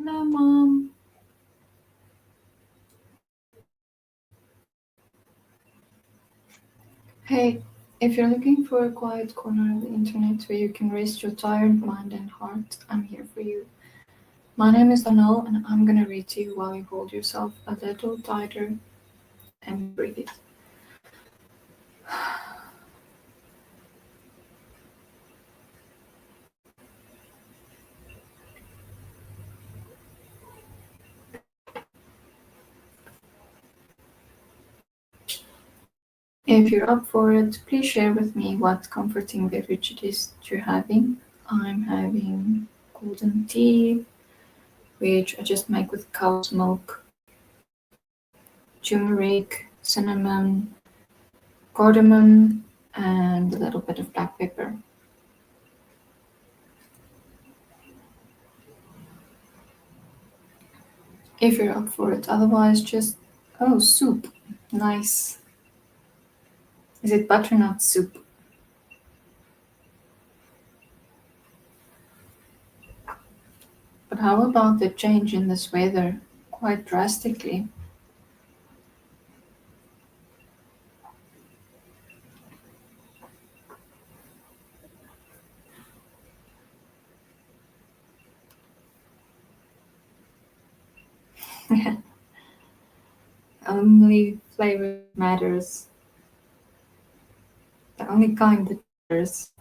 Hello, Mom. Hey, if you're looking for a quiet corner of the internet where you can rest your tired mind and heart, I'm here for you. My name is Donal, and I'm gonna read to you while you hold yourself a little tighter and breathe. If you're up for it, please share with me what comforting beverage it is that you're having. I'm having golden tea, which I just make with cow's milk, turmeric, cinnamon, cardamom, and a little bit of black pepper. If you're up for it. Otherwise, just oh, soup. Nice. Is it butternut soup? But how about the change in this weather? Quite drastically. Only flavor matters. The only kind that matters.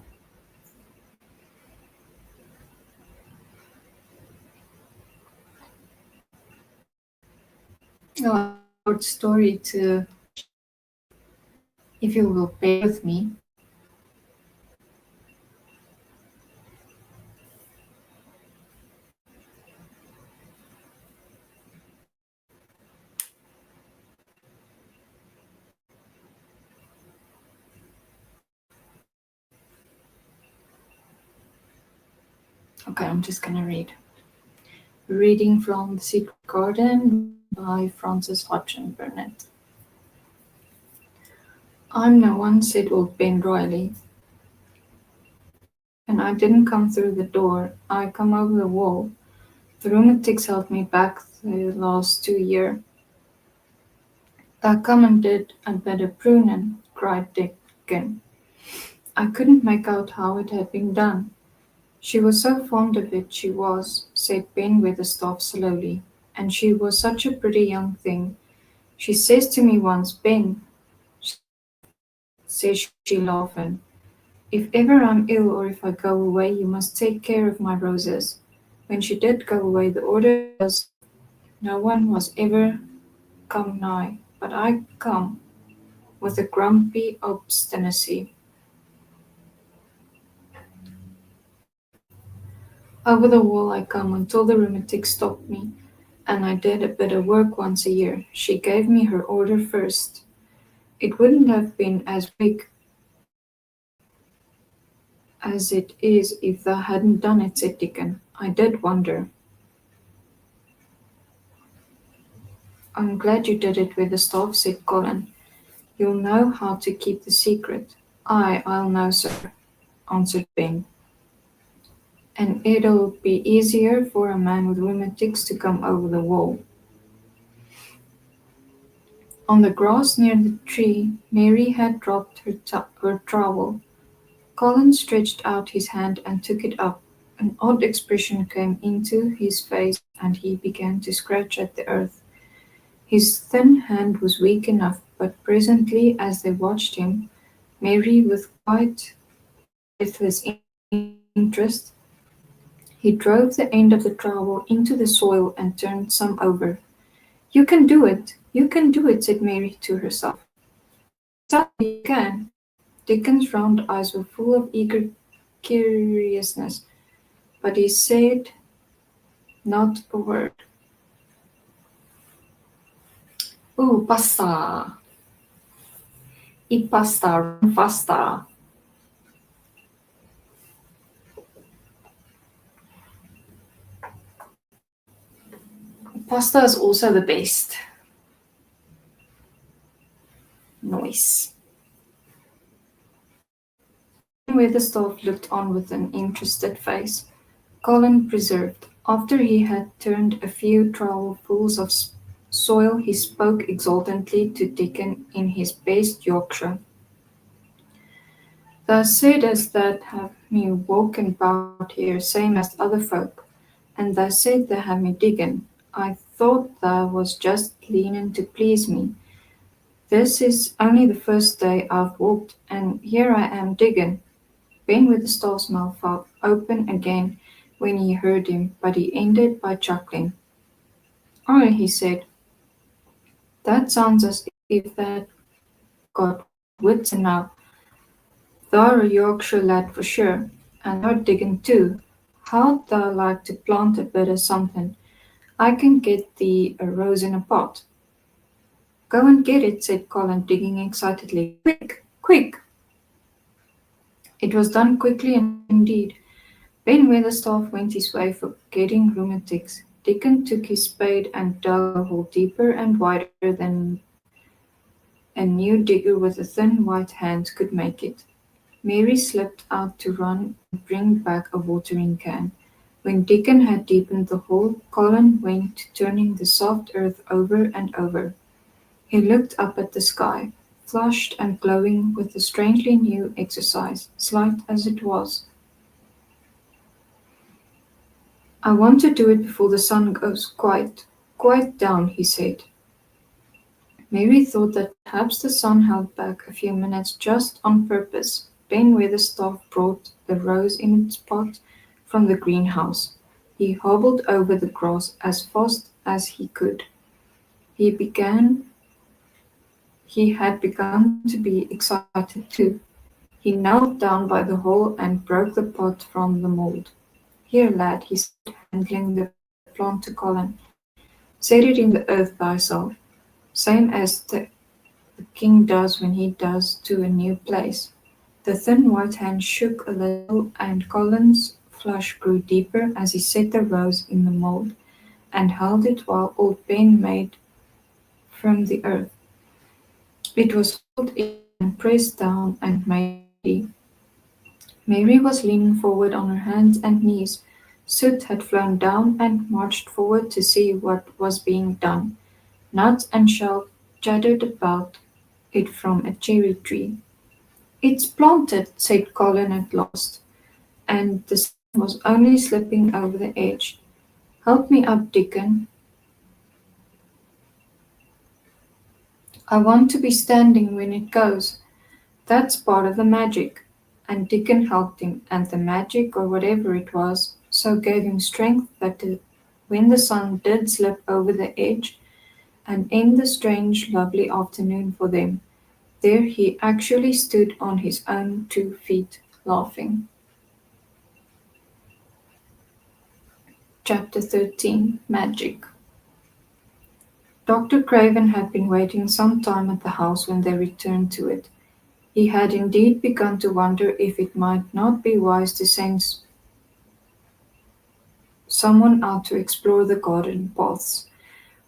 Oh, I have a short story to, if you will bear with me. Okay, I'm just gonna read. Reading from The Secret Garden by Frances Hodgson Burnett. I'm no one, said old Ben Riley, and I didn't come through the door. I come over the wall. The rheumatics held me back the last 2 year. Come and did and better prunin, cried Dickon. I couldn't make out how it had been done. She was so fond of it, she was, said Ben Weatherstaff slowly. And she was such a pretty young thing. She says to me once, Ben, says she laughing, if ever I'm ill or if I go away, you must take care of my roses. When she did go away, the order was no one was ever come nigh, but I come, with a grumpy obstinacy. Over the wall I come until the rheumatic stopped me, and I did a bit of work once a year. She gave me her order first. It wouldn't have been as big as it is if thou hadn't done it, said Dickon. I did wonder. I'm glad you did it with the staff, said Colin. You'll know how to keep the secret. Aye, I'll know, sir, answered Ben. And it'll be easier for a man with rheumatics to come over the wall. On the grass near the tree, Mary had dropped her trowel. Colin stretched out his hand and took it up. An odd expression came into his face, and he began to scratch at the earth. His thin hand was weak enough, but presently, as they watched him, Mary, with quite breathless interest, he drove the end of the trowel into the soil and turned some over. You can do it! You can do it! Said Mary to herself. Certainly you can. Dickon's round eyes were full of eager curiousness, but he said not a word. Ooh, pasta! Eat pasta, run faster! Pasta is also the best. Noise. Weatherstaff looked on with an interested face. Colin preserved. After he had turned a few trowelfuls of soil, he spoke exultantly to Dickon in his best Yorkshire. "Thou saidst that have me walking about here same as other folk, and thou said thou had me digging. I thought thou was just leaning to please me. This is only the first day I've walked, and here I am digging." Ben Witherspoon's mouth fell open again when he heard him, but he ended by chuckling. "Oh," he said, "that sounds as if thou'd got wits enough. Thou're a Yorkshire lad for sure, and thou're digging too. How'd thou like to plant a bit o' something? I can get thee a rose in a pot." "Go and get it," said Colin, digging excitedly. "Quick, quick!" It was done quickly indeed. Ben Weatherstaff went his way forgetting rheumatics. Dickon took his spade and dug a hole deeper and wider than a new digger with a thin white hand could make it. Mary slipped out to run and bring back a watering can. When Dickon had deepened the hole, Colin went turning the soft earth over and over. He looked up at the sky, flushed and glowing with the strangely new exercise, slight as it was. "I want to do it before the sun goes quite down," he said. Mary thought that perhaps the sun held back a few minutes just on purpose. Ben Weatherstaff brought the rose in its pot from the greenhouse. He hobbled over the grass as fast as he could. He began he had begun to be excited too. He knelt down by the hole and broke the pot from the mould. "Here, lad," he said, handing the plant to Colin. "Set it in the earth thyself, same as the king does when he does to a new place." The thin white hand shook a little, and Colin's flush grew deeper as he set the rose in the mould, and held it while old Ben made from the earth. It was filled in and pressed down and made ready. Mary was leaning forward on her hands and knees. Soot had flown down and marched forward to see what was being done. Nuts and shells chattered about it from a cherry tree. "It's planted," said Colin at last, and the sun was only slipping over the edge. "Help me up, Dickon. I want to be standing when it goes. That's part of the magic." And Dickon helped him, and the magic, or whatever it was, so gave him strength that when the sun did slip over the edge, and end the strange, lovely afternoon for them, there he actually stood on his own 2 feet, laughing. Chapter 13 Magic. Dr. Craven had been waiting some time at the house when they returned to it. He had indeed begun to wonder if it might not be wise to send someone out to explore the garden paths.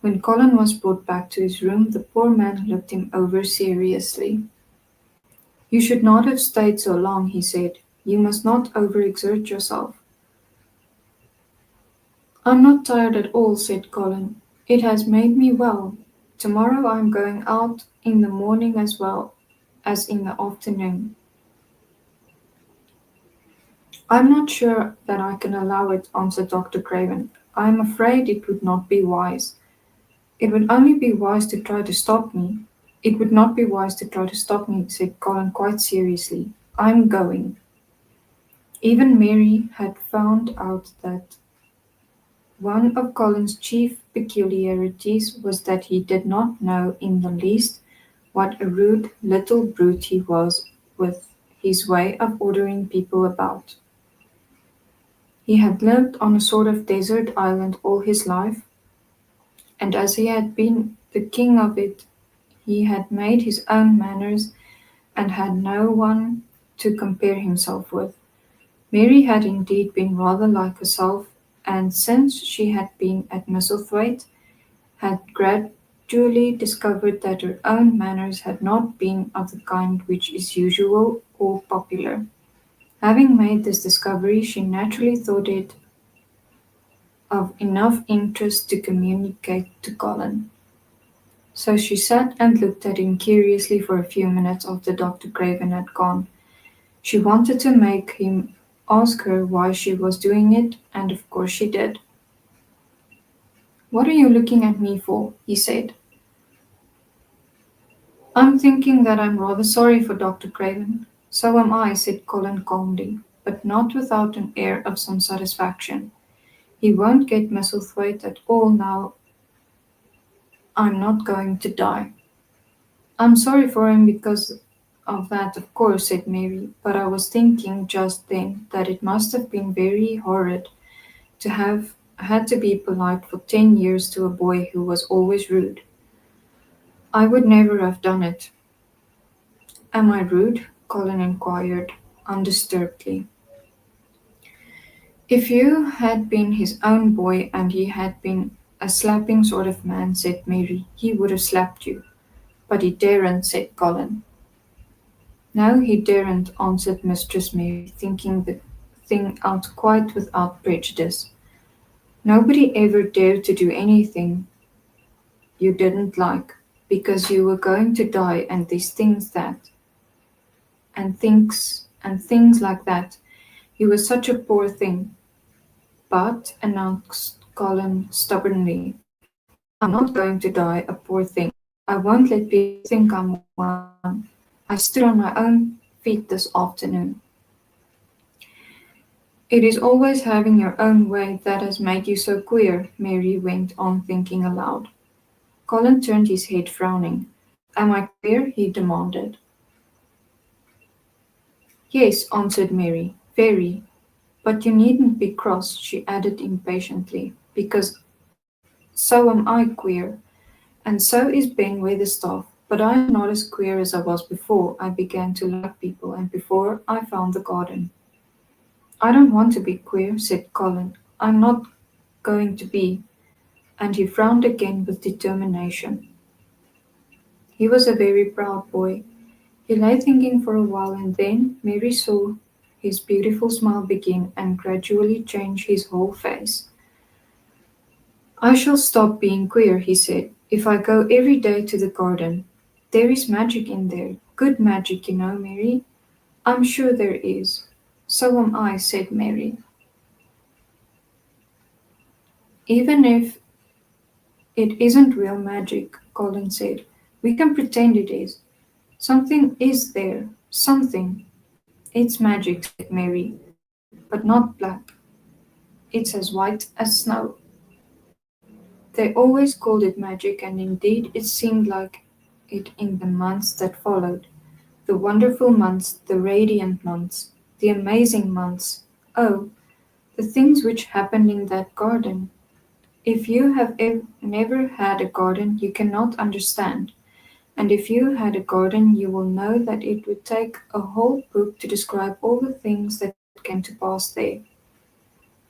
When Colin was brought back to his room, the poor man looked him over seriously. "You should not have stayed so long," he said. "You must not overexert yourself." "I'm not tired at all," said Colin. "It has made me well. Tomorrow I am going out in the morning as well as in the afternoon." "I'm not sure that I can allow it," answered Dr. Craven. "I am afraid it would not be wise." "It would only be wise to try to stop me." "It would not be wise to try to stop me," said Colin quite seriously. "I'm going." Even Mary had found out that one of Colin's chief peculiarities was that he did not know in the least what a rude little brute he was with his way of ordering people about. He had lived on a sort of desert island all his life, and as he had been the king of it, he had made his own manners and had no one to compare himself with. Mary had indeed been rather like herself, and since she had been at Misselthwaite, had gradually discovered that her own manners had not been of the kind which is usual or popular. Having made this discovery, she naturally thought it of enough interest to communicate to Colin. So she sat and looked at him curiously for a few minutes after Dr. Craven had gone. She wanted to make him ask her why she was doing it, and of course she did. "What are you looking at me for?" he said. "I'm thinking that I'm rather sorry for Dr. Craven." "So am I," said Colin calmly, but not without an air of some satisfaction. "He won't get Misselthwaite at all now. I'm not going to die." "I'm sorry for him because of that, of course," said Mary, "but I was thinking just then that it must have been very horrid to have had to be polite for 10 years to a boy who was always rude. I would never have done it." "Am I rude?" Colin inquired, undisturbedly. "If you had been his own boy and he had been a slapping sort of man," said Mary, "he would have slapped you." "But he daren't," said Colin. "No, he daren't," answered Mistress Mary, thinking the thing out quite without prejudice. "Nobody ever dared to do anything you didn't like, because you were going to die and these things that, and things like that. You were such a poor thing." "But," announced Colin stubbornly, "I'm not going to die a poor thing. I won't let people think I'm one. I stood on my own feet this afternoon." "It is always having your own way that has made you so queer," Mary went on thinking aloud. Colin turned his head, frowning. "Am I queer?" he demanded. "Yes," answered Mary, "very. But you needn't be cross," she added impatiently, "because so am I queer, and so is Ben Weatherstaff. But I am not as queer as I was before I began to like people and before I found the garden." "I don't want to be queer," said Colin. "I'm not going to be," and he frowned again with determination. He was a very proud boy. He lay thinking for a while, and then Mary saw his beautiful smile begin and gradually change his whole face. "I shall stop being queer," he said, "if I go every day to the garden. There is magic in there, good magic, you know, Mary." "I'm sure there is." "So am I," said Mary. "Even if it isn't real magic," Colin said, "we can pretend it is. Something is there. Something." "It's magic," said Mary, "but not black. It's as white as snow." They always called it magic, and indeed it seemed like it in the months that followed. The wonderful months, the radiant months, the amazing months. Oh, the things which happened in that garden. If you have never had a garden, you cannot understand. And if you had a garden, you will know that it would take a whole book to describe all the things that came to pass there.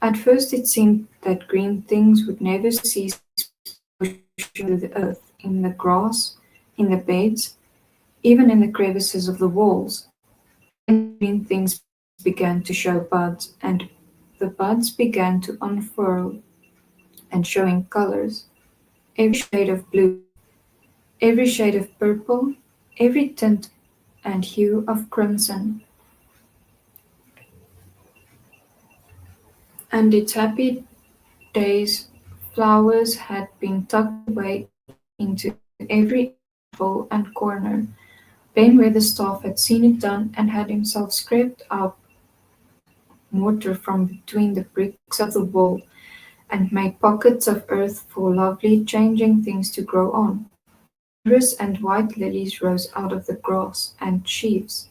At first it seemed that green things would never cease pushing through the earth, in the grass, in the beds, even in the crevices of the walls. Then the green things began to show buds, and the buds began to unfurl and showing colors, every shade of blue, every shade of purple, every tint and hue of crimson. And its happy days flowers had been tucked away into every interval and corner. Ben Weatherstaff had seen it done and had himself scraped up mortar from between the bricks of the wall and made pockets of earth for lovely changing things to grow on. Iris and white lilies rose out of the grass and sheaves,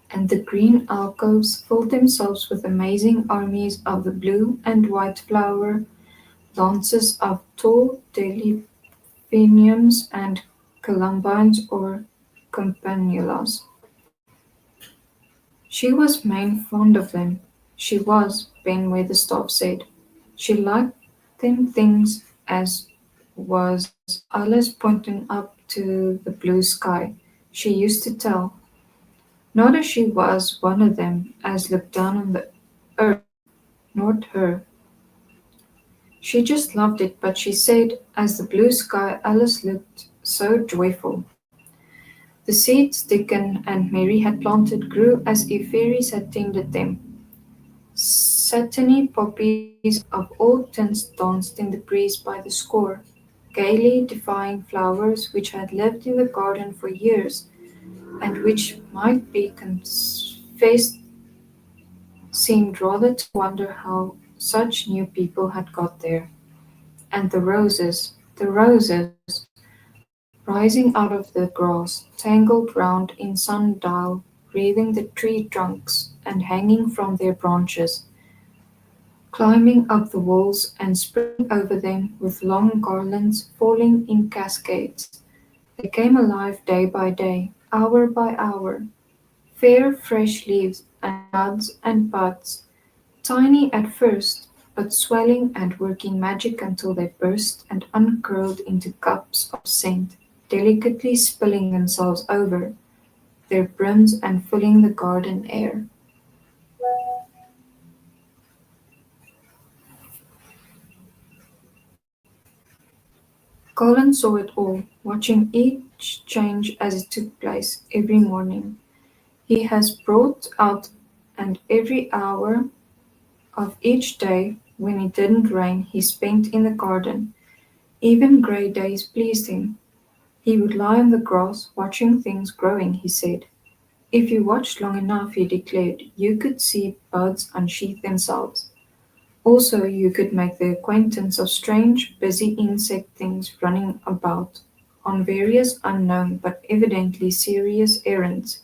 and the green alcoves filled themselves with amazing armies of the blue and white flower lances of tall delphiniums and columbines or campanulas. She was main fond of them. She was, Ben Weatherstaff said. She liked them things as was allus pointing up to the blue sky, she used to tell. Not as she was one of them as looked down on the earth, not her. She just loved it, but she said, as the blue sky Alice looked so joyful. The seeds Dickon and Mary had planted grew as if fairies had tended them. Satiny poppies of all tints danced in the breeze by the score, gaily defying flowers which had lived in the garden for years and which might be confessed seemed rather to wonder how such new people had got there. And the roses, rising out of the grass, tangled round in sundial, wreathing the tree trunks and hanging from their branches, climbing up the walls and spreading over them with long garlands falling in cascades. They came alive day by day, hour by hour, fair fresh leaves and buds and buds, tiny at first, but swelling and working magic until they burst and uncurled into cups of scent, delicately spilling themselves over their brims and filling the garden air. Colin saw it all, watching each change as it took place every morning. He has brought out, and every hour of each day when it didn't rain he spent in the garden. Even grey days pleased him. He would lie on the grass watching things growing, he said. If you watched long enough, he declared, you could see buds unsheath themselves. Also, you could make the acquaintance of strange, busy insect things running about on various unknown but evidently serious errands,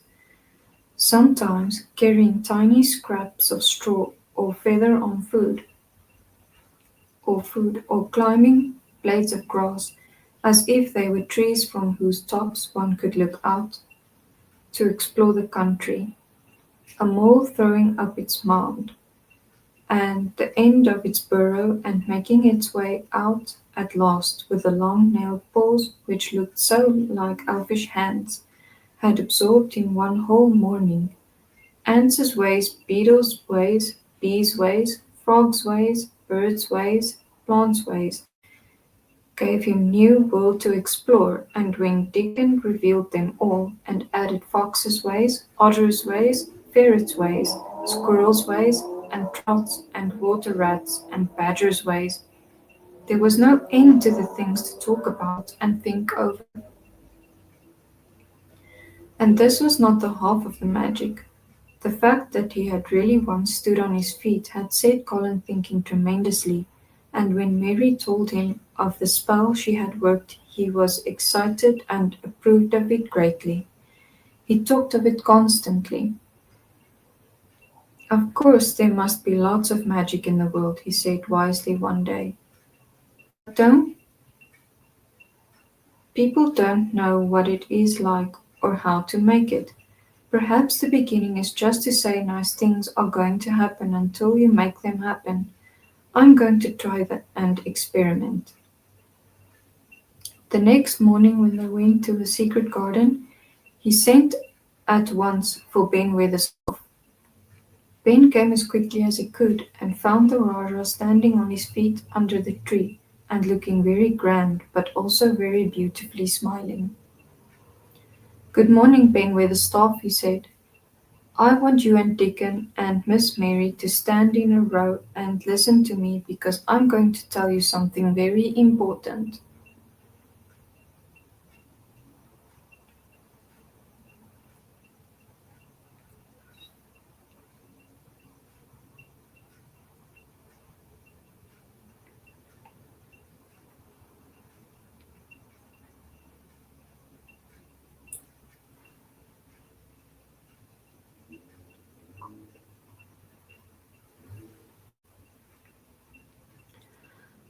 sometimes carrying tiny scraps of straw or feather on food, or climbing blades of grass as if they were trees from whose tops one could look out to explore the country. A mole throwing up its mound, and the end of its burrow and making its way out at last with the long nailed paws which looked so like elfish hands, had absorbed in one whole morning. Ants' ways, beetles' ways, bees' ways, frogs' ways, birds' ways, plants' ways, gave him new world to explore, and when Dickon revealed them all, and added foxes' ways, otters' ways, ferrets' ways, squirrels' ways, and trouts and water rats and badgers' ways, there was no end to the things to talk about and think over. And this was not the half of the magic. The fact that he had really once stood on his feet had set Colin thinking tremendously, and when Mary told him of the spell she had worked he was excited and approved of it greatly. He talked of it constantly. Of course there must be lots of magic in the world, he said wisely one day. But don't people don't know what it is like or how to make it. Perhaps the beginning is just to say nice things are going to happen until you make them happen. I'm going to try that and experiment. The next morning, when they went to the secret garden, he sent at once for Ben Weatherstaff. Ben came as quickly as he could and found the Rajah standing on his feet under the tree and looking very grand but also very beautifully smiling. Good morning, Ben Weatherstaff, he said. I want you and Dickon and Miss Mary to stand in a row and listen to me because I'm going to tell you something very important.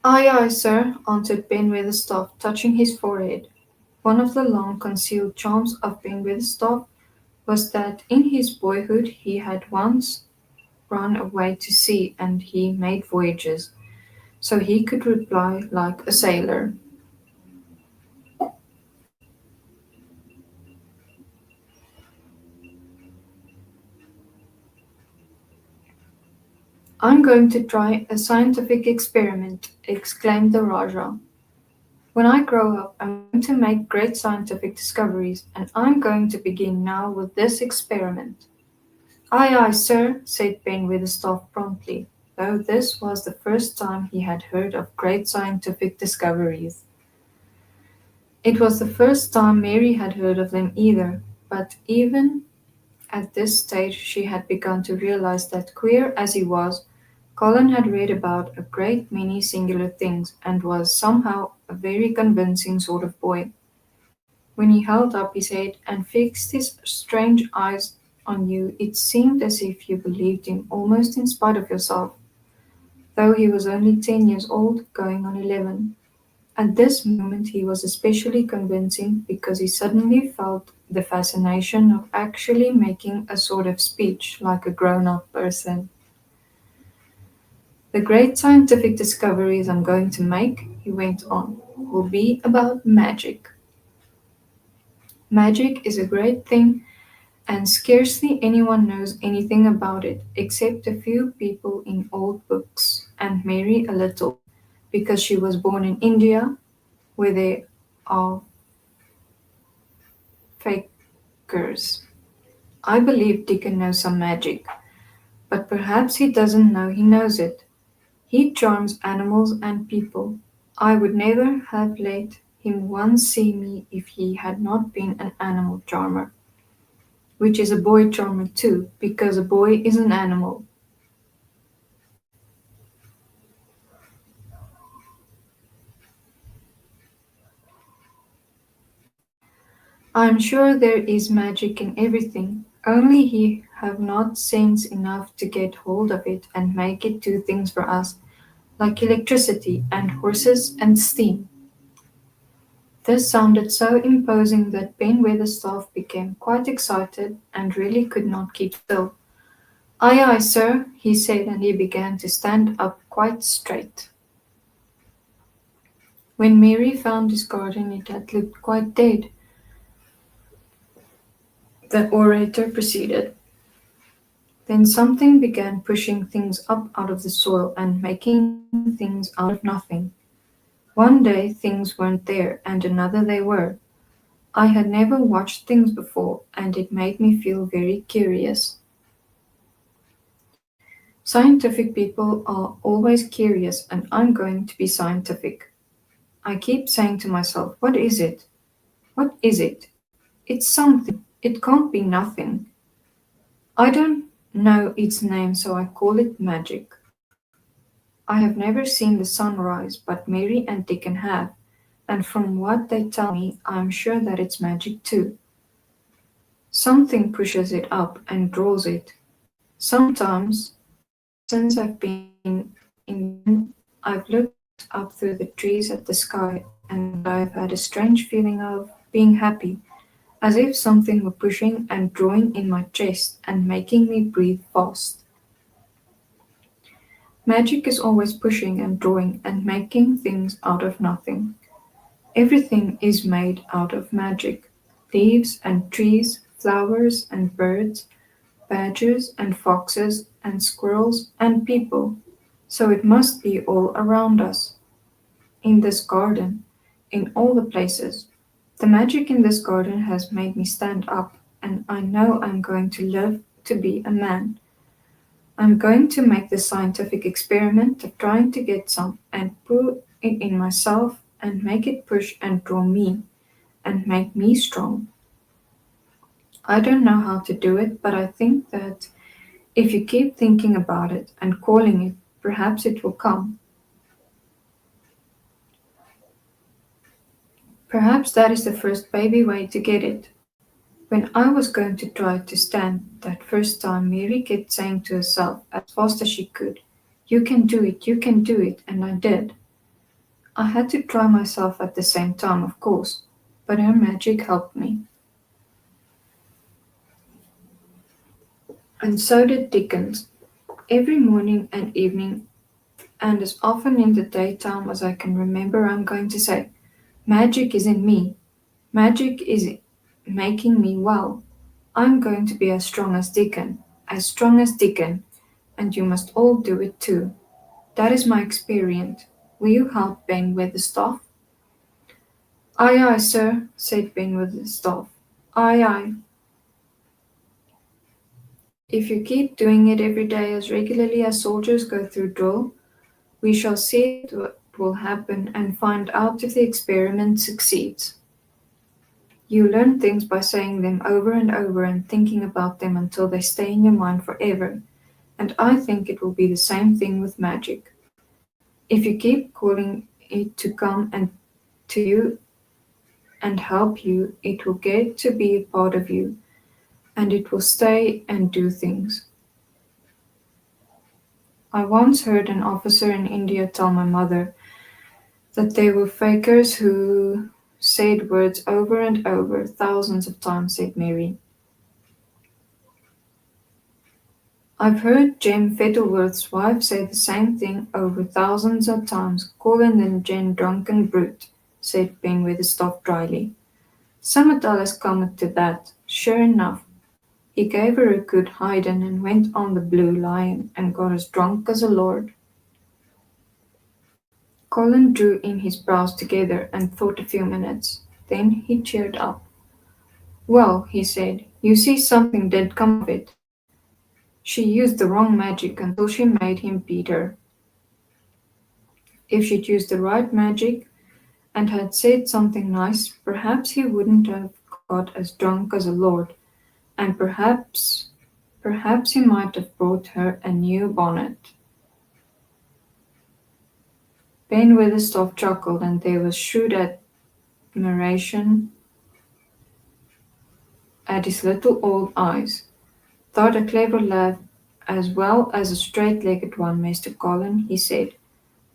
Aye, aye, sir, answered Ben Weatherstaff, touching his forehead. One of the long concealed charms of Ben Weatherstaff was that in his boyhood he had once run away to sea and he made voyages, so he could reply like a sailor. I'm going to try a scientific experiment, exclaimed the Rajah. When I grow up, I'm going to make great scientific discoveries, and I'm going to begin now with this experiment. Aye, aye, sir, said Ben Weatherstaff promptly, though this was the first time he had heard of great scientific discoveries. It was the first time Mary had heard of them either, but even at this stage she had begun to realize that, queer as he was, Colin had read about a great many singular things and was somehow a very convincing sort of boy. When he held up his head and fixed his strange eyes on you, it seemed as if you believed him almost in spite of yourself, though he was only 10 years old, going on 11. At this moment he was especially convincing because he suddenly felt the fascination of actually making a sort of speech like a grown up person. The great scientific discoveries I'm going to make, he went on, will be about magic. Magic is a great thing, and scarcely anyone knows anything about it except a few people in old books, and Mary a little, because she was born in India, where there are fakers. I believe Dickon knows some magic, but perhaps he doesn't know he knows it. He charms animals and people. I would never have let him once see me if he had not been an animal charmer, which is a boy charmer too, because a boy is an animal. I am sure there is magic in everything, only he have not sense enough to get hold of it and make it do things for us, like electricity and horses and steam. This sounded so imposing that Ben Weatherstaff became quite excited and really could not keep still. Aye, aye, sir, he said, and he began to stand up quite straight. When Mary found his garden, it had looked quite dead. The orator proceeded. Then something began pushing things up out of the soil and making things out of nothing. One day things weren't there, and another they were. I had never watched things before, and it made me feel very curious. Scientific people are always curious, and I'm going to be scientific. I keep saying to myself, what is it? What is it? It's something. It can't be nothing. I don't know its name, so I call it magic. I have never seen the sun rise, but Mary and Dickon have, and from what they tell me, I am sure that it's magic too. Something pushes it up and draws it. Sometimes, since I've been in London, I've looked up through the trees at the sky and I've had a strange feeling of being happy, as if something were pushing and drawing in my chest and making me breathe fast. Magic is always pushing and drawing and making things out of nothing. Everything is made out of magic. Leaves and trees, flowers and birds, badgers and foxes and squirrels and people. So it must be all around us, in this garden, in all the places. The magic in this garden has made me stand up, and I know I'm going to live to be a man. I'm going to make the scientific experiment of trying to get some and put it in myself and make it push and draw me and make me strong. I don't know how to do it, but I think that if you keep thinking about it and calling it, perhaps it will come. Perhaps that is the first baby way to get it. When I was going to try to stand that first time, Mary kept saying to herself as fast as she could, you can do it, you can do it, and I did. I had to try myself at the same time, of course, but her magic helped me. And so did Dickens. Every morning and evening, and as often in the daytime as I can remember, I'm going to say, magic is in me. Magic is making me well. I'm going to be as strong as Dickon, as strong as Dickon. and you must all do it too. That is my experience. Will you help Ben with the stuff? Aye, aye, sir, said Ben with the staff. Aye, aye. If you keep doing it every day as regularly as soldiers go through drill, we shall see what will happen and find out if the experiment succeeds. You learn things by saying them over and over and thinking about them until they stay in your mind forever, and I think it will be the same thing with magic. If you keep calling it to come and to you and help you, it will get to be a part of you, and it will stay and do things. I once heard an officer in India tell my mother that they were fakers who said words over and over thousands of times, said Mary. I've heard Jem Fettleworth's wife say the same thing over thousands of times, calling them Jen drunken brute, said Ben Weatherstaff dryly. Summertell has come to that, sure enough. He gave her a good hiding and went on the Blue Lion and got as drunk as a lord. Colin drew in his brows together and thought a few minutes. Then he cheered up. Well, he said, you see something did come of it. She used the wrong magic until she made him beat her. If she'd used the right magic and had said something nice, perhaps he wouldn't have got as drunk as a lord, and perhaps he might have brought her a new bonnet. Ben Weatherstaff chuckled, and there was shrewd admiration at his little old eyes. Thought a clever lad as well as a straight-legged one, Mr. Colin, he said.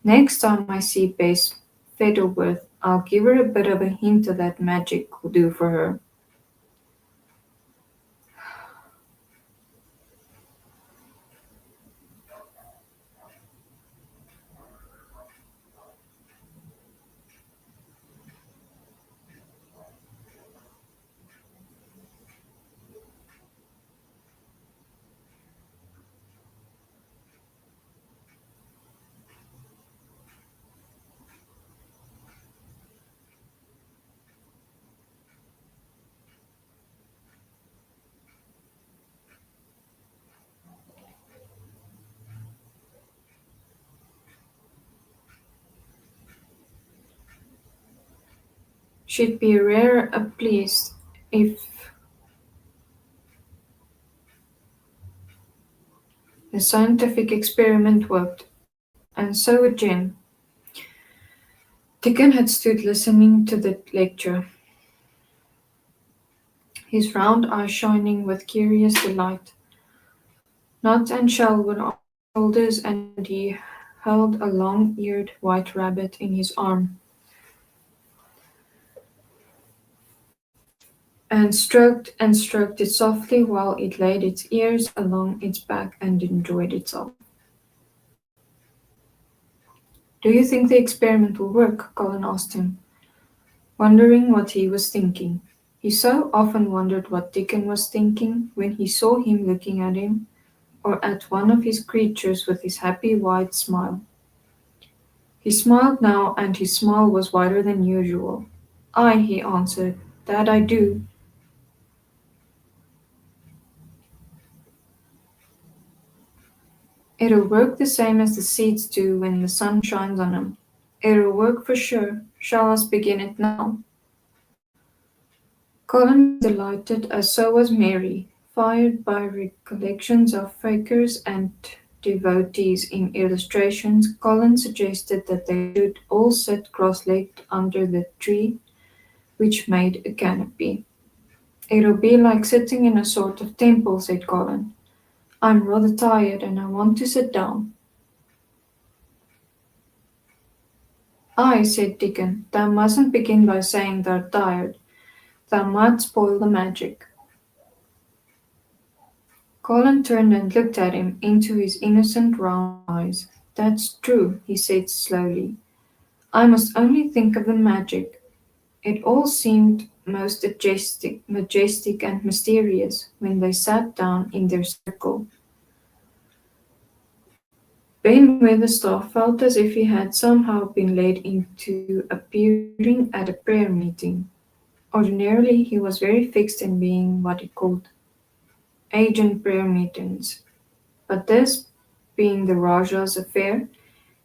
Next time I see Bess Featherworth, I'll give her a bit of a hint of that magic will do for her. She'd be rare pleased if the scientific experiment worked, and so would Jim. Dickon had stood listening to the lecture, his round eyes shining with curious delight. Nut and shell were on his shoulders, and he held a long-eared white rabbit in his arm, and stroked it softly while it laid its ears along its back and enjoyed itself. Do you think the experiment will work? Colin asked him, wondering what he was thinking. He so often wondered what Dickon was thinking when he saw him looking at him, or at one of his creatures with his happy wide smile. He smiled now, and his smile was wider than usual. Aye, he answered, that I do. It'll work the same as the seeds do when the sun shines on 'em. It'll work for sure. Shall us begin it now? Colin was delighted, as so was Mary, fired by recollections of fakers and devotees in illustrations. Colin suggested that they should all sit cross-legged under the tree, which made a canopy. It'll be like sitting in a sort of temple, said Colin. I'm rather tired and I want to sit down. Aye, said Dickon, thou mustn't begin by saying thou'rt tired. Thou might spoil the magic. Colin turned and looked at him into his innocent round eyes. That's true, he said slowly. I must only think of the magic. It all seemed most majestic and mysterious when they sat down in their circle. Ben Weatherstaff felt as if he had somehow been led into appearing at a prayer meeting. Ordinarily, he was very fixed in being what he called agent prayer meetings, but this being the Rajah's affair,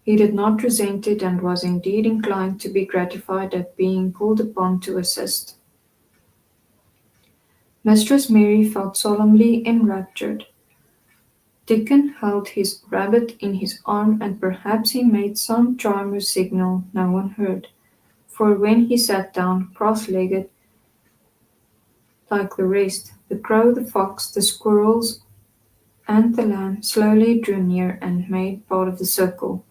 he did not resent it and was indeed inclined to be gratified at being called upon to assist. Mistress Mary felt solemnly enraptured. Dickon held his rabbit in his arm and perhaps he made some charm or signal no one heard, for when he sat down cross-legged like the rest, the crow, the fox, the squirrels, and the lamb slowly drew near and made part of the circle,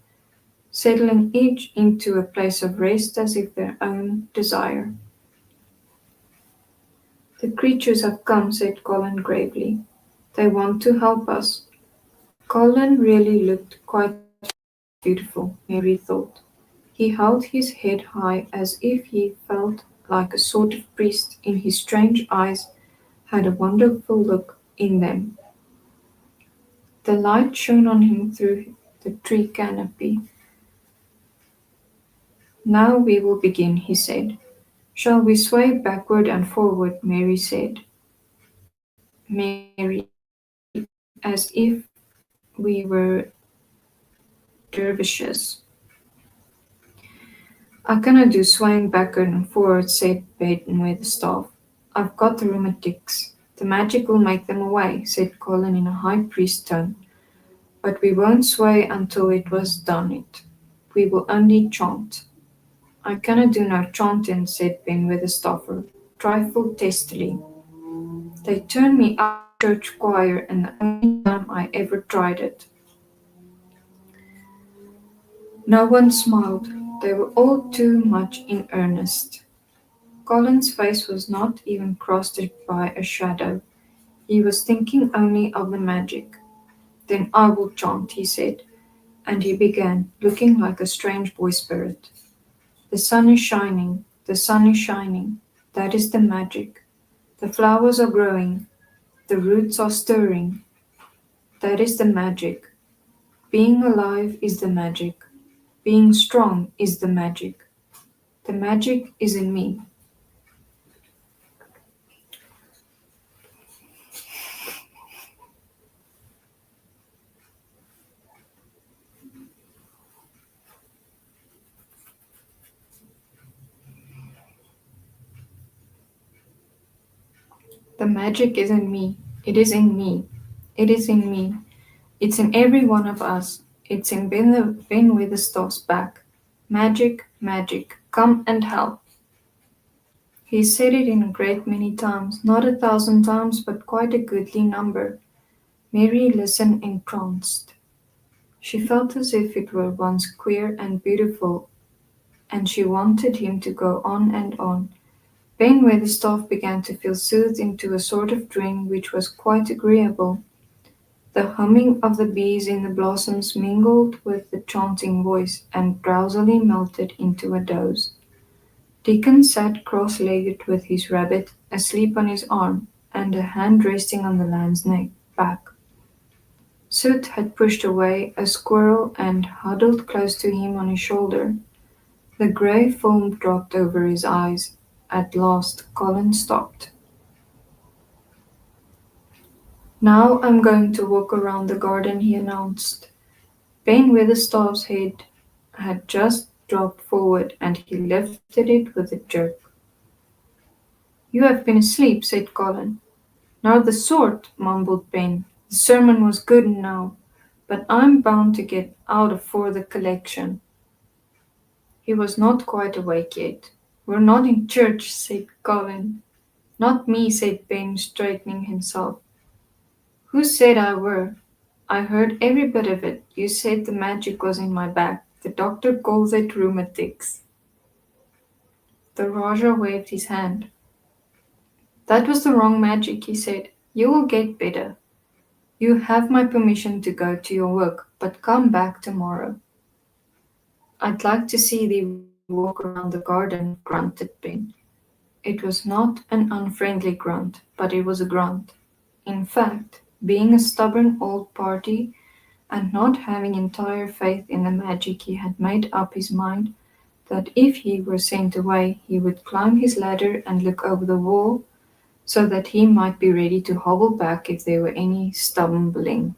settling each into a place of rest as if their own desire. "The creatures have come," said Colin gravely. "They want to help us." Colin really looked quite beautiful, Mary thought. He held his head high as if he felt like a sort of priest, and his strange eyes had a wonderful look in them. The light shone on him through the tree canopy. "Now we will begin," he said. "Shall we sway backward and forward?" Mary said. Mary, as if we were dervishes. "I cannot do swaying backward and forward," said Baden with the staff. "I've got the rheumatics." "The magic will make them away," said Colin in a high priest tone. "But we won't sway until it was done it. We will only chant." "I cannot do no chanting," said Ben with a staffer, trifle testily. "They turned me out of the church choir, and the only time I ever tried it." No one smiled. They were all too much in earnest. Colin's face was not even crossed by a shadow. He was thinking only of the magic. "Then I will chant," he said, and he began, looking like a strange boy spirit. "The sun is shining, the sun is shining. That is the magic. The flowers are growing, the roots are stirring. That is the magic. Being alive is the magic. Being strong is the magic. The magic is in me." The magic is in me. It is in me. It is in me. It's in every one of us. It's in Ben Witherstaff's back. Magic, magic, come and help. He said it in a great many times, not 1,000 times, but quite a goodly number. Mary listened entranced. She felt as if it were once queer and beautiful, and she wanted him to go on and on. Ben Weatherstaff began to feel soothed into a sort of dream which was quite agreeable. The humming of the bees in the blossoms mingled with the chanting voice, and drowsily melted into a doze. Dickon sat cross-legged with his rabbit asleep on his arm, and a hand resting on the lamb's back. Soot had pushed away a squirrel and huddled close to him on his shoulder. The grey film dropped over his eyes. At last Colin stopped. "Now I'm going to walk around the garden," he announced. Ben Weatherstaff's head had just dropped forward, and he lifted it with a jerk. "You have been asleep," said Colin. "Not the sort," mumbled Ben. "The sermon was good enow, but I'm bound to get out afore the collection." He was not quite awake yet. "We're not in church," said Colin. "Not me," said Ben, straightening himself. "Who said I were? I heard every bit of it. You said the magic was in my back. The doctor calls it rheumatics." The Rajah waved his hand. "That was the wrong magic," he said. "You will get better. You have my permission to go to your work, but come back tomorrow." "I'd like to see thee walk around the garden," grunted Ben. It was not an unfriendly grunt, but it was a grunt. In fact, being a stubborn old party and not having entire faith in the magic, he had made up his mind that if he were sent away, he would climb his ladder and look over the wall so that he might be ready to hobble back if there were any stumbling.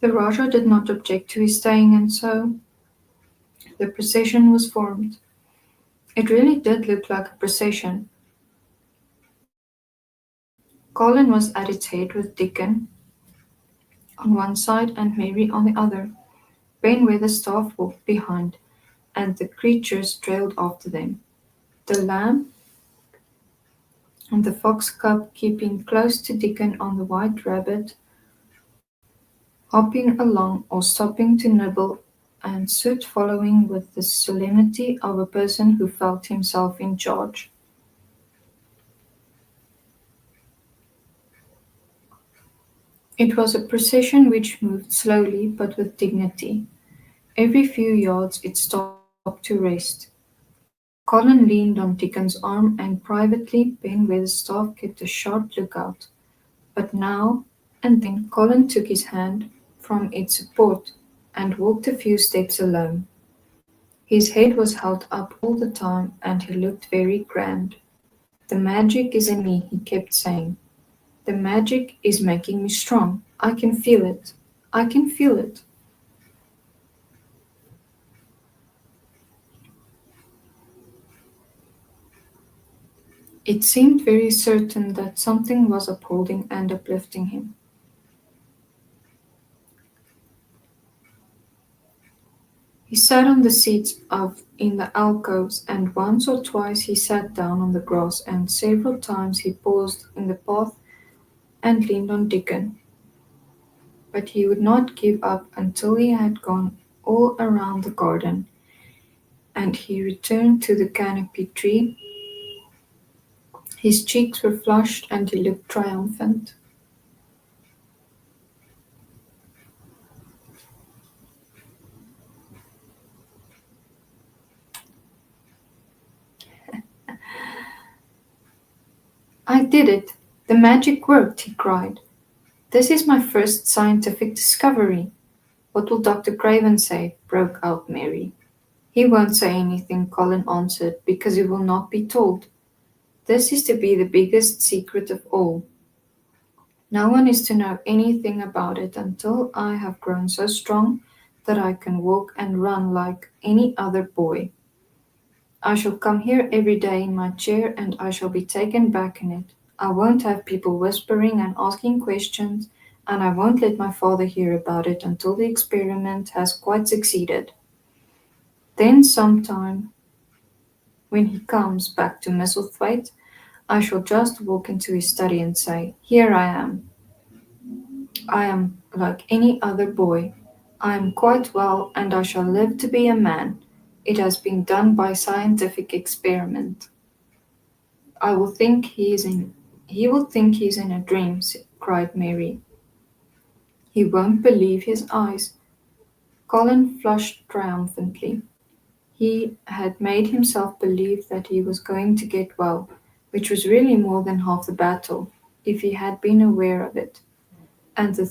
The Raja did not object to his staying, and so the procession was formed. It really did look like a procession. Colin was at its head with Dickon on one side and Mary on the other. Ben Weatherstaff walked behind, and the creatures trailed after them. The lamb and the fox cub keeping close to Dickon on the white rabbit, hopping along or stopping to nibble, and Soot following with the solemnity of a person who felt himself in charge. It was a procession which moved slowly but with dignity. Every few yards it stopped to rest. Colin leaned on Dickon's arm, and privately Ben Weatherstaff kept a sharp lookout. But now and then Colin took his hand from its support and walked a few steps alone. His head was held up all the time, and he looked very grand. "The magic is in me," he kept saying. "The magic is making me strong. I can feel it. I can feel it." It seemed very certain that something was upholding and uplifting him. He sat on the seats of in the alcoves, and once or twice he sat down on the grass, and several times he paused in the path and leaned on Dickon. But he would not give up until he had gone all around the garden, and he returned to the canopy tree. His cheeks were flushed and he looked triumphant. "I did it! The magic worked!" he cried. "This is my first scientific discovery." "What will Dr. Craven say?" broke out Mary. "He won't say anything," Colin answered, "because he will not be told. This is to be the biggest secret of all. No one is to know anything about it until I have grown so strong that I can walk and run like any other boy. I shall come here every day in my chair, and I shall be taken back in it. I won't have people whispering and asking questions, and I won't let my father hear about it until the experiment has quite succeeded. Then sometime when he comes back to Misselthwaite, I shall just walk into his study and say, 'Here I am. I am like any other boy. I am quite well, and I shall live to be a man. It has been done by scientific experiment.' I will think he is in He will think he is in a dream," cried Mary. "He won't believe his eyes." Colin flushed triumphantly. He had made himself believe that he was going to get well, which was really more than half the battle, if he had been aware of it. And the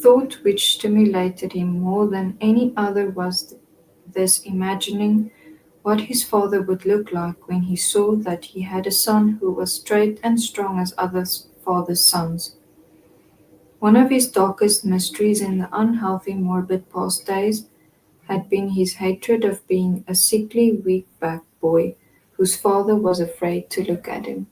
thought which stimulated him more than any other was this imagining what his father would look like when he saw that he had a son who was straight and strong as other fathers' sons. One of his darkest mysteries in the unhealthy, morbid past days had been his hatred of being a sickly, weak-backed boy whose father was afraid to look at him.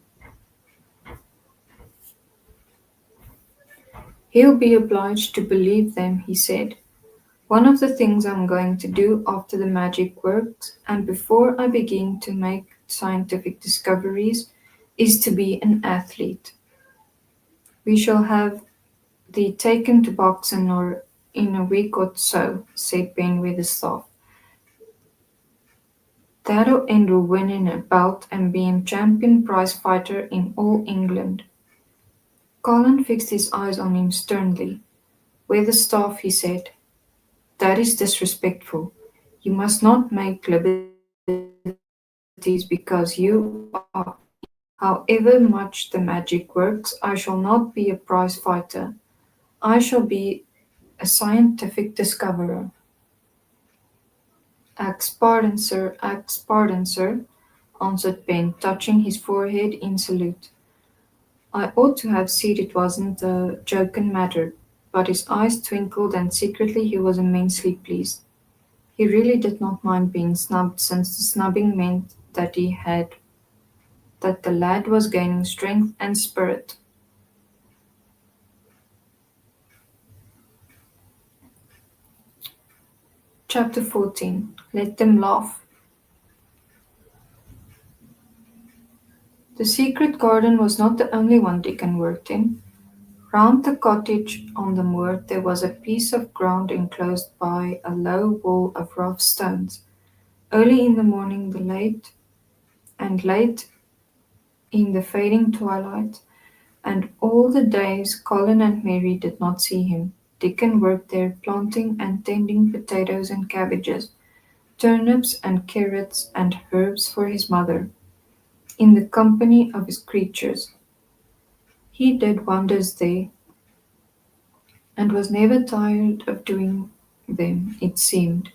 He'll be obliged to believe them, he said. One of the things I'm going to do after the magic works, and before I begin to make scientific discoveries, is to be an athlete. We shall have thee taken to boxing or in a week or so, said Ben with a laugh. That'll end with winning a belt and being champion prize fighter in all England. Colin fixed his eyes on him sternly. Weatherstaff, he said, that is disrespectful. You must not make liberties because you are athlete. However much the magic works, I shall not be a prize fighter. I shall be a scientific discoverer. Ax pardon, sir, answered Ben, touching his forehead in salute. I ought to have said it wasn't a joking matter, but his eyes twinkled and secretly he was immensely pleased. He really did not mind being snubbed since the snubbing meant that the lad was gaining strength and spirit. Chapter 14. Let them laugh. The secret garden was not the only one Dickon worked in. Round the cottage on the moor there was a piece of ground enclosed by a low wall of rough stones. Early in the morning, the late and late in the fading twilight, and all the days Colin and Mary did not see him, Dickon worked there planting and tending potatoes and cabbages, turnips and carrots and herbs for his mother, in the company of his creatures. He did wonders there, and was never tired of doing them, it seemed.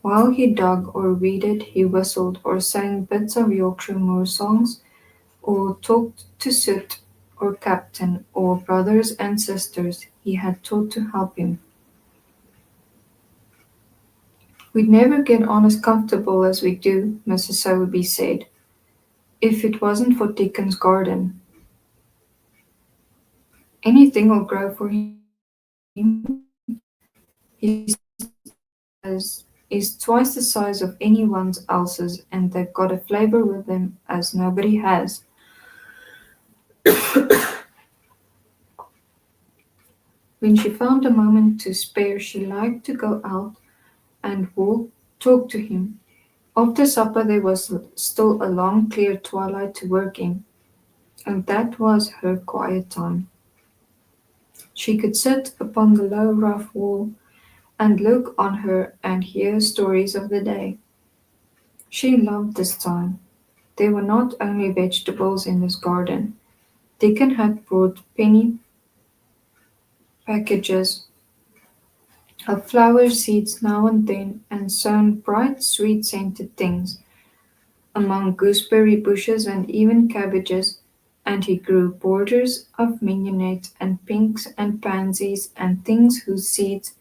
While he dug or weeded, he whistled or sang bits of Yorkshire moor songs, or talked to Soot or Captain or brothers and sisters he had taught to help him. "We'd never get on as comfortable as we do," Mrs. Sowerby said, "if it wasn't for Dickon's garden. Anything'll grow for him. His twice the size of anyone's else's, and they've got a flavour with them as nobody has." When she found a moment to spare she liked to go out and talk to him. After supper there was still a long clear twilight to work in, and that was her quiet time. She could sit upon the low rough wall and look on her and hear stories of the day. She loved this time. There were not only vegetables in this garden. Dickon had brought penny packages of flower seeds now and then and sown bright sweet-scented things among gooseberry bushes and even cabbages, and he grew borders of mignonette and pinks and pansies and things whose seeds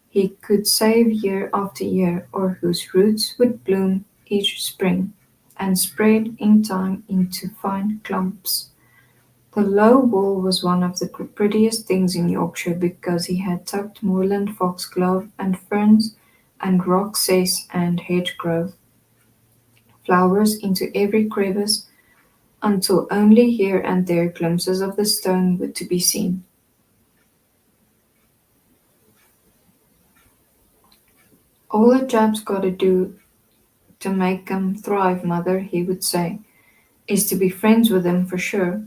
he could save year after year, or whose roots would bloom each spring and spread in time into fine clumps. The low wall was one of the prettiest things in Yorkshire because he had tucked moorland foxglove and ferns and rock cess and hedge-growth flowers into every crevice until only here and there glimpses of the stone were to be seen. "All a chap's got to do to make 'em thrive, mother," he would say, "is to be friends with 'em for sure.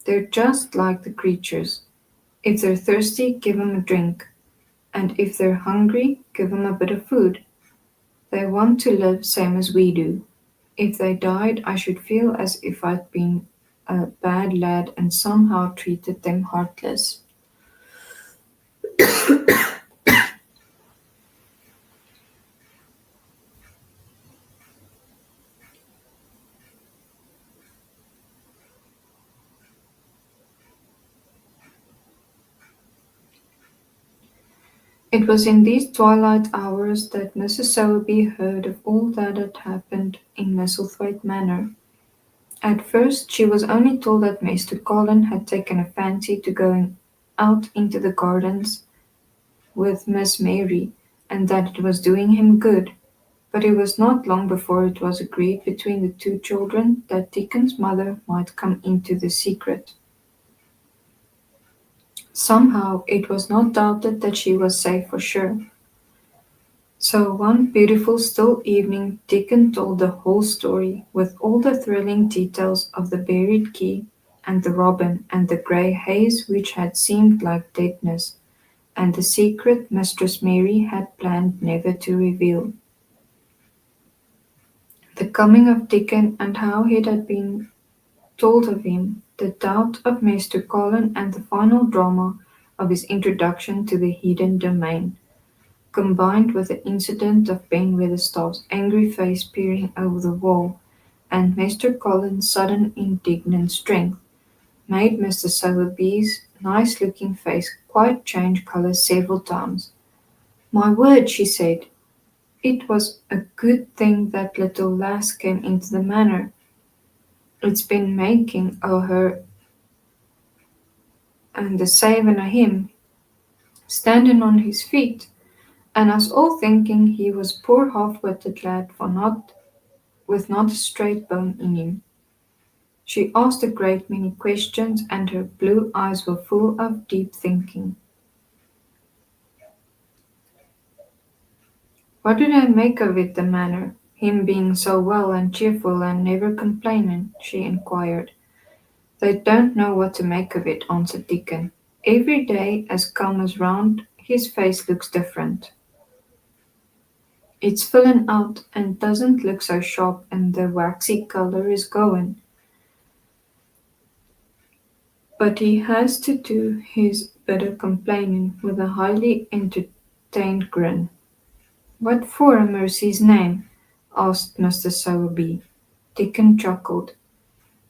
They're just like the creatures. If they're thirsty, give 'em a drink, and if they're hungry, give 'em a bit of food. They want to live same as we do. If they died, I should feel as if I'd been a bad lad and somehow treated them heartless." It was in these twilight hours that Mrs. Sowerby heard of all that had happened in Misselthwaite Manor. At first she was only told that Master Colin had taken a fancy to going out into the gardens with Miss Mary, and that it was doing him good. But it was not long before it was agreed between the two children that Deacon's mother might come into the secret. Somehow it was not doubted that she was safe for sure. So one beautiful still evening Deacon told the whole story, with all the thrilling details of the buried key, and the robin, and the grey haze which had seemed like deadness, and the secret Mistress Mary had planned never to reveal. The coming of Dickon, and how it had been told of him, the doubt of Master Colin, and the final drama of his introduction to the hidden domain, combined with the incident of Ben Weatherstaff's angry face peering over the wall, and Master Colin's sudden indignant strength, made Mr. Sowerby's nice-looking face quite change colour several times. "My word," she said, "it was a good thing that little lass came into the Manor. It's been making o' her and the savin' o' him, standing on his feet, and us all thinking he was poor half-witted lad for not with not a straight bone in him." She asked a great many questions, and her blue eyes were full of deep thinking. "What do they make of it, the Manor, him being so well and cheerful and never complaining?" she inquired. "They don't know what to make of it," answered Deacon. "Every day as comes round his face looks different. It's fillin' out and doesn't look so sharp, and the waxy colour is goin'. But he has to do his bit o' complaining with a highly entertained grin." "What for a mercy's name?" asked Mr. Sowerby. Dickon chuckled.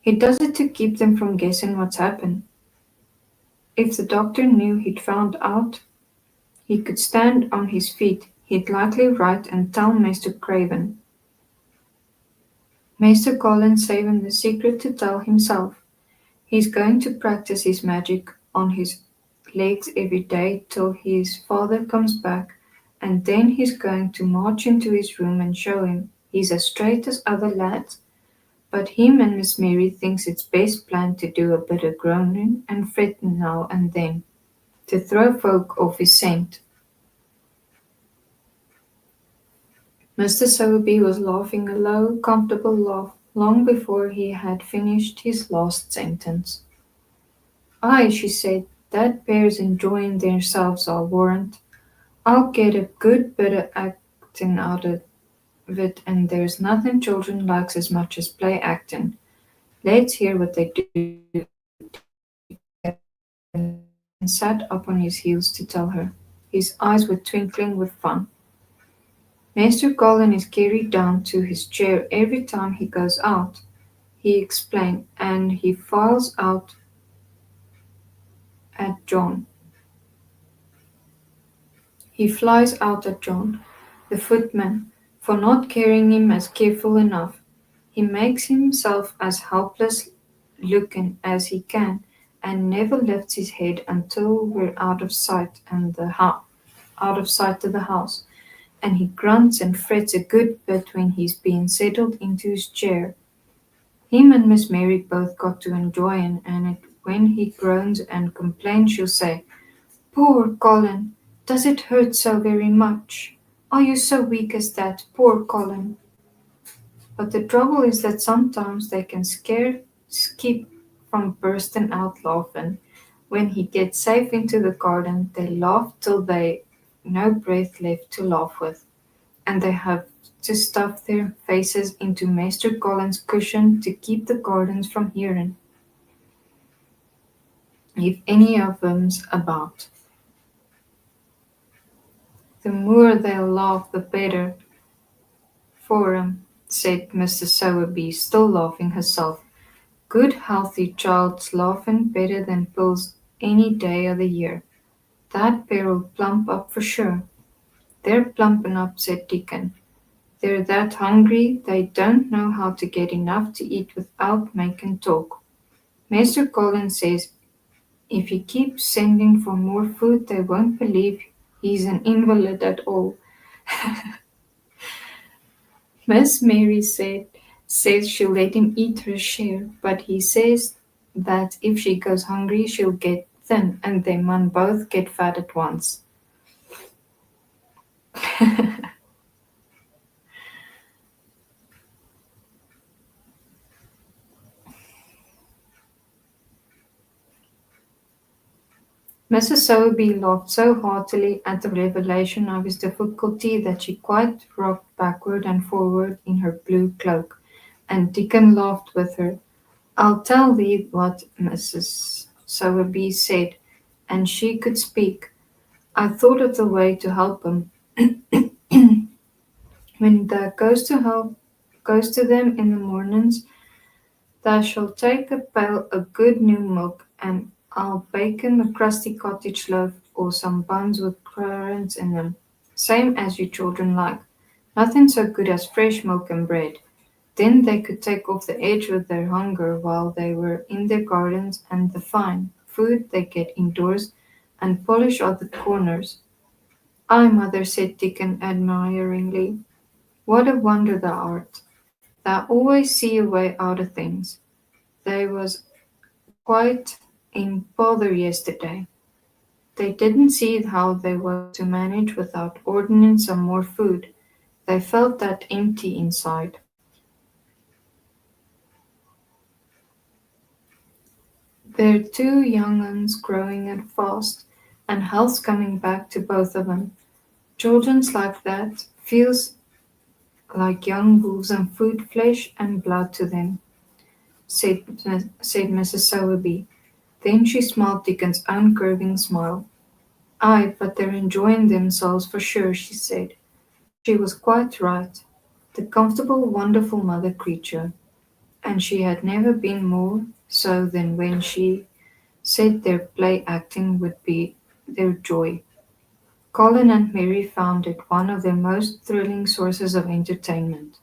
"He does it to keep them from guessing what's happened. If the doctor knew he'd found out he could stand on his feet, he'd likely write and tell Mr. Craven. Mr. Collins saving the secret to tell himself. He's going to practice his magic on his legs every day till his father comes back, and then he's going to march into his room and show him he's as straight as other lads, but him and Miss Mary thinks it's best plan to do a bit of groaning and fretting now and then, to throw folk off his scent." Mr. Sowerby was laughing a low, comfortable laugh long before he had finished his last sentence. "Aye," she said, "that pair's enjoying theirselves, I'll warrant. I'll get a good bit of acting out of it, and there's nothing children likes as much as play acting. Let's hear what they do." Dickon sat up on his heels to tell her. His eyes were twinkling with fun. "Master Colin is carried down to his chair every time he goes out," he explained, "and he files out at John. He flies out at John, the footman, for not carrying him as careful enough. He makes himself as helpless looking as he can, and never lifts his head until we're out of sight of the house, and he grunts and frets a good bit when he's been settled into his chair. Him and Miss Mary both got to enjoyin', and when he groans and complains she'll say, 'Poor Colin, does it hurt so very much? Are you so weak as that, poor Colin?' But the trouble is that sometimes they can scarce keep from bursting out laughing. When he gets safe into the garden, they laugh till they've no breath left to laugh with, and they have to stuff their faces into Master Colin's cushion to keep the gardens from hearing, if any of 'em's about. The more they'll laugh, the better for 'em," said Mrs. Sowerby, still laughing herself. "Good healthy child's laughing better than pills any day o' the year. That pair'll plump up for sure." "They're plumping up," said Deacon. "They're that hungry they don't know how to get enough to eat without making talk. Master Colin says If he keeps sending for more food, they won't believe he's an invalid at all. Miss Mary says she'll let him eat her share, but he says that if she goes hungry, she'll get thin, and they mun both get fat at once. Mrs. Sowerby laughed so heartily at the revelation of his difficulty that she quite rocked backward and forward in her blue cloak, and Dickon laughed with her. "I'll tell thee what," Mrs. Sowerby said, and she could speak. "I thought of the way to help him. When thou goes to them in the mornings, thou shalt take a pail o' good new milk, and I'll bake 'em a crusty cottage loaf or some buns with currants in them, same as you children like. Nothing so good as fresh milk and bread. Then they could take off the edge of their hunger while they were in their gardens and the fine food they get indoors, and polish all the corners." "Ay, mother," said Dickon admiringly, "what a wonder thou art! Thou always see a way out of things. They was quite in bother yesterday. They didn't see how they was to manage without ordering some more food. They felt that empty inside. They're two young uns growing at fast, and health's coming back to both of 'em. Children's like that feels like young wolves and food flesh and blood to them," said Mrs. Sowerby. Then she smiled Dickon's own curving smile. "Ay, but they're enjoying themselves for sure," she said. She was quite right. The comfortable, wonderful mother creature. And she had never been more so than when she said their play acting would be their joy. Colin and Mary found it one of their most thrilling sources of entertainment.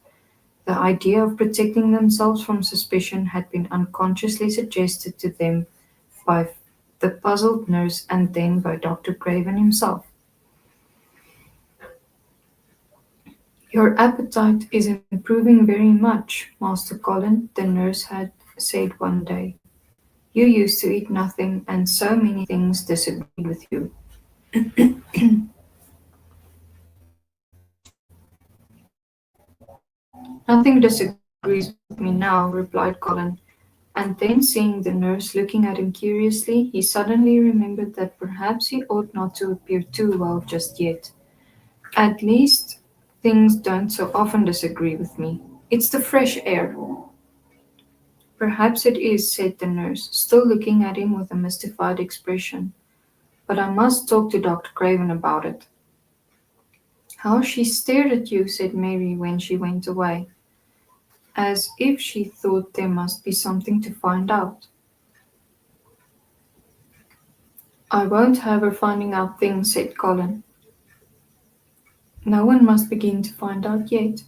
The idea of protecting themselves from suspicion had been unconsciously suggested to them by the puzzled nurse and then by Dr. Craven himself. "Your appetite is improving very much, Master Colin," the nurse had said one day. "You used to eat nothing, and so many things disagreed with you." "Nothing disagrees with me now," replied Colin, and then seeing the nurse looking at him curiously, he suddenly remembered that perhaps he ought not to appear too well just yet. "At least things don't so often disagree with me. It's the fresh air." "Perhaps it is," said the nurse, still looking at him with a mystified expression. "But I must talk to Dr. Craven about it." "How she stared at you," said Mary when she went away, "as if she thought there must be something to find out." "I won't have her finding out things," said Colin. "No one must begin to find out yet."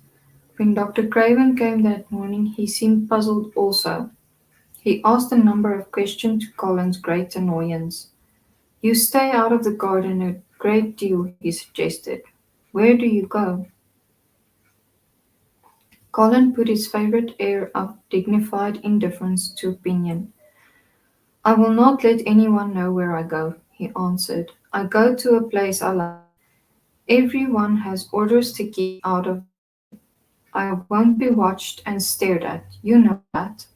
When Dr. Craven came that morning he seemed puzzled also. He asked a number of questions to Colin's great annoyance. "You stay out of the garden a great deal," he suggested. "Where do you go?" Colin put his favourite air of dignified indifference to opinion. "I will not let anyone know where I go," he answered. "I go to a place I like. Every one has orders to keep out of my way. I won't be watched and stared at, you know that."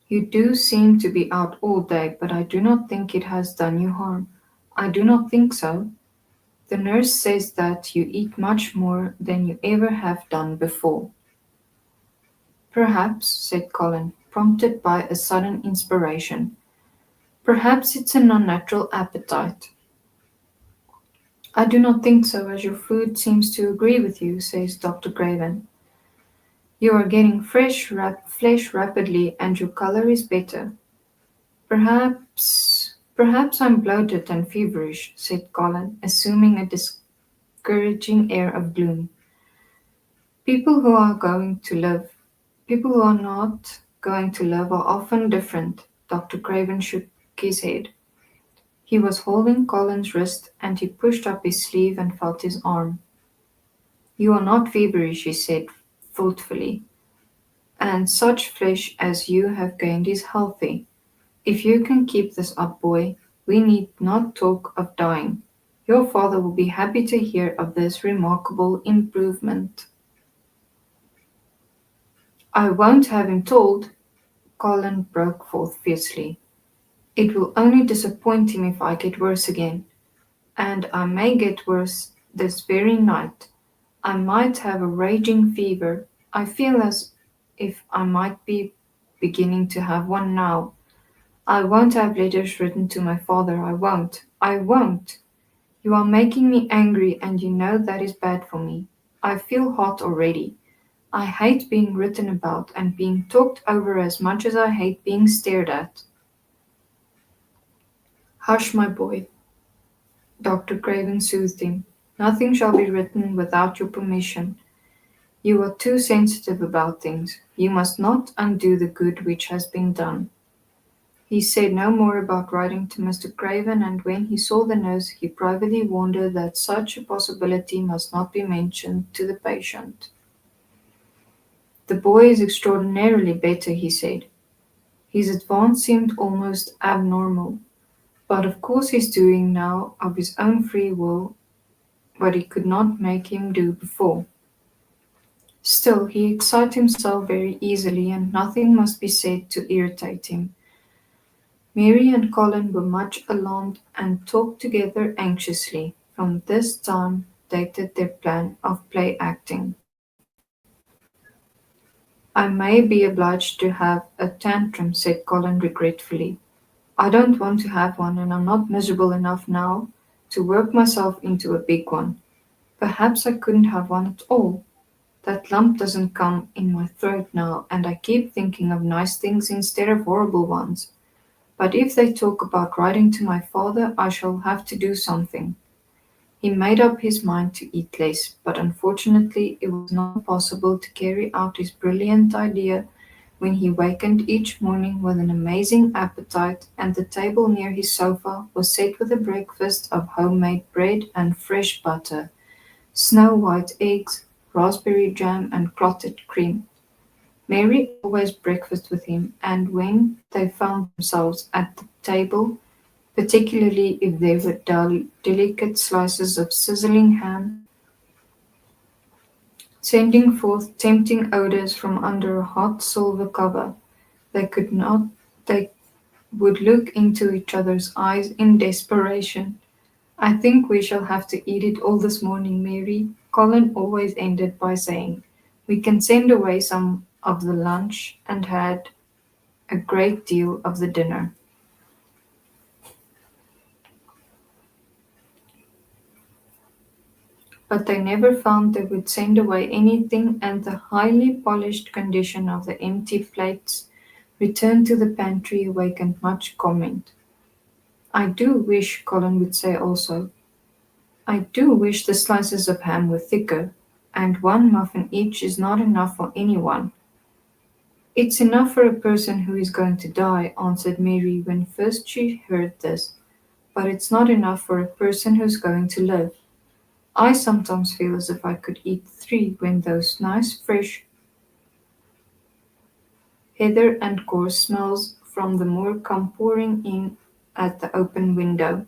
"You do seem to be out all day, but I do not think it has done you harm." "I do not think so. The nurse says that you eat much more than you ever have done before." "Perhaps," said Colin, prompted by a sudden inspiration, "perhaps it's an unnatural appetite." "I do not think so, as your food seems to agree with you," says Dr. Craven. "You are getting flesh rapidly, and your colour is better." "Perhaps I'm bloated and feverish," said Colin, assuming a discouraging air of gloom. People who are going to live People who are not going to live are often different," Dr. Craven shook his head. He was holding Colin's wrist and he pushed up his sleeve and felt his arm. "You are not feverish," he said thoughtfully, "and such flesh as you have gained is healthy. If you can keep this up, boy, we need not talk of dying. Your father will be happy to hear of this remarkable improvement." "I won't have him told," Colin broke forth fiercely. "It will only disappoint him if I get worse again. And I may get worse this very night. I might have a raging fever. I feel as if I might be beginning to have one now. I won't have letters written to my father. I won't. I won't. You are making me angry, and you know that is bad for me. I feel hot already. I hate being written about and being talked over as much as I hate being stared at." "Hush, my boy," Dr. Craven soothed him. "Nothing shall be written without your permission. You are too sensitive about things. You must not undo the good which has been done." He said no more about writing to Mr. Craven, and when he saw the nurse he privately warned her that such a possibility must not be mentioned to the patient. "The boy is extraordinarily better," he said. "His advance seemed almost abnormal, but of course he's doing now of his own free will what he could not make him do before. Still, he excites himself very easily, and nothing must be said to irritate him." Mary and Colin were much alarmed and talked together anxiously. From this time dated their plan of play acting. "I may be obliged to have a tantrum," said Colin regretfully. "I don't want to have one, and I'm not miserable enough now to work myself into a big one. Perhaps I couldn't have one at all. That lump doesn't come in my throat now, and I keep thinking of nice things instead of horrible ones. But if they talk about writing to my father, I shall have to do something." He made up his mind to eat less, but unfortunately it was not possible to carry out his brilliant idea when he wakened each morning with an amazing appetite, and the table near his sofa was set with a breakfast of homemade bread and fresh butter, snow-white eggs, raspberry jam, and clotted cream. Mary always breakfasted with him, and when they found themselves at the table, particularly if there were delicate slices of sizzling ham, sending forth tempting odours from under a hot silver cover, they could not they would look into each other's eyes in desperation. "I think we shall have to eat it all this morning, Mary," Colin always ended by saying. "We can send away some of the lunch and had a great deal of the dinner." But they never found they would send away anything, and the highly polished condition of the empty plates returned to the pantry awakened much comment. "I do wish," Colin would say also, "I do wish the slices of ham were thicker, and one muffin each is not enough for anyone." "It's enough for a person who is going to die," answered Mary when first she heard this, "but it's not enough for a person who's going to live. I sometimes feel as if I could eat three when those nice fresh heather and gorse smells from the moor come pouring in at the open window."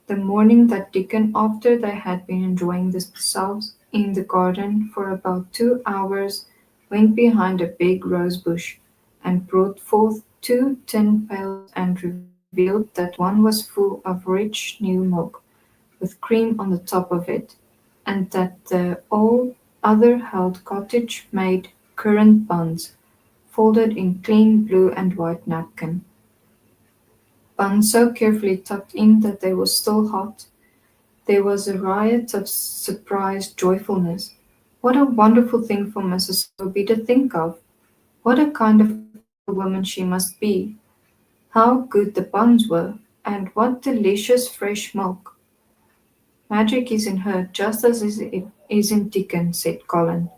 The morning that Dickon, after they had been enjoying themselves in the garden for about 2 hours, went behind a big rose bush, and brought forth two tin pails and revealed that one was full of rich new milk, with cream on the top of it, and that the all other held cottage-made currant buns, folded in clean blue and white napkin. Buns so carefully tucked in that they were still hot. There was a riot of surprised joyfulness. What a wonderful thing for Mrs. Sowerby to think of! What a kind of clever woman she must be! How good the buns were! And what delicious fresh milk! "Magic is in her just as it is in Dickon," said Colin.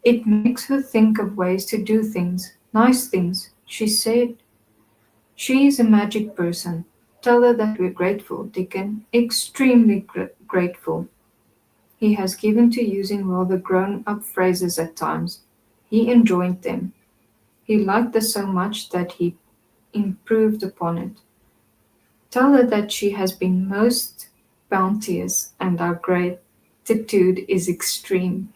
"It makes her think of ways to do things, nice things. She said She is a magic person. Tell her that we're grateful, Dickon. Extremely grateful. He has given to using rather grown up phrases at times. He enjoyed them. He liked this so much that he improved upon it. Tell her that she has been most bounteous and our gratitude is extreme.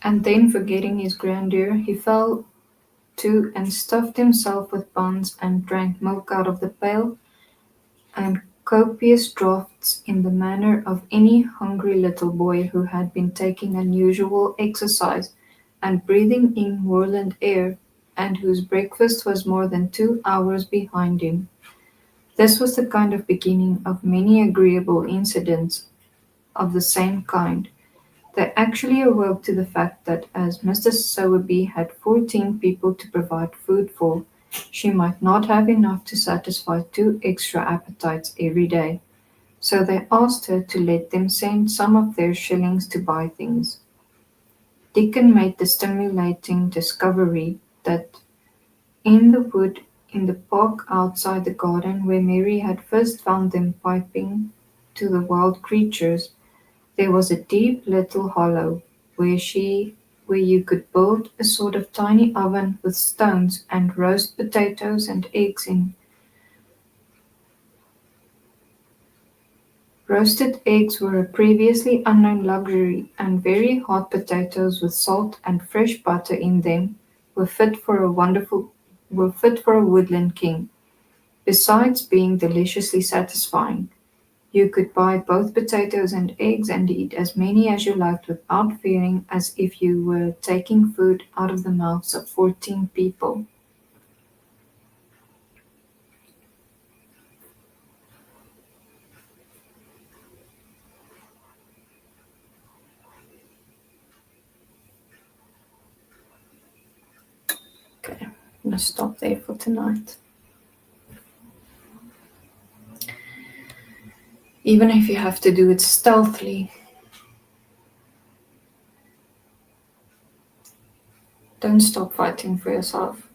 And then, forgetting his grandeur, he fell to and stuffed himself with buns and drank milk out of the pail and copious draughts in the manner of any hungry little boy who had been taking unusual exercise and breathing in moorland air, and whose breakfast was more than 2 hours behind him. This was the kind of beginning of many agreeable incidents of the same kind. They actually awoke to the fact that as Mrs. Sowerby had 14 people to provide food for, she might not have enough to satisfy 2 extra appetites every day, so they asked her to let them send some of their shillings to buy things. Dickon made the stimulating discovery that in the wood in the park outside the garden where Mary had first found them piping to the wild creatures, there was a deep little hollow where you could build a sort of tiny oven with stones and roast potatoes and eggs in. Roasted eggs were a previously unknown luxury, and very hot potatoes with salt and fresh butter in them were fit for a woodland king. Besides being deliciously satisfying, you could buy both potatoes and eggs and eat as many as you liked without feeling as if you were taking food out of the mouths of 14 people. Okay, I'm gonna stop there for tonight. Even if you have to do it stealthily, don't stop fighting for yourself.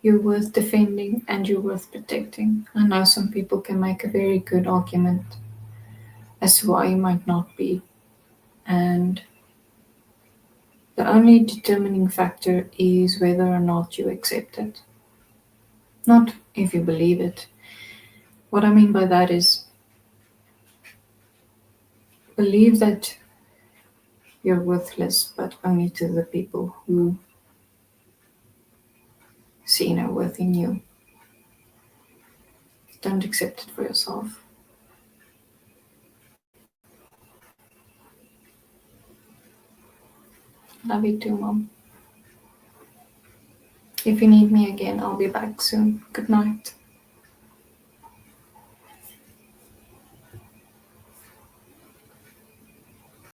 You're worth defending and you're worth protecting. I know some people can make a very good argument as to why you might not be, and the only determining factor is whether or not you accept it, not if you believe it. What I mean by that is believe that you're worthless, but only to the people who see no worth in you. Don't accept it for yourself. Love you too, Mom. If you need me again, I'll be back soon. Good night.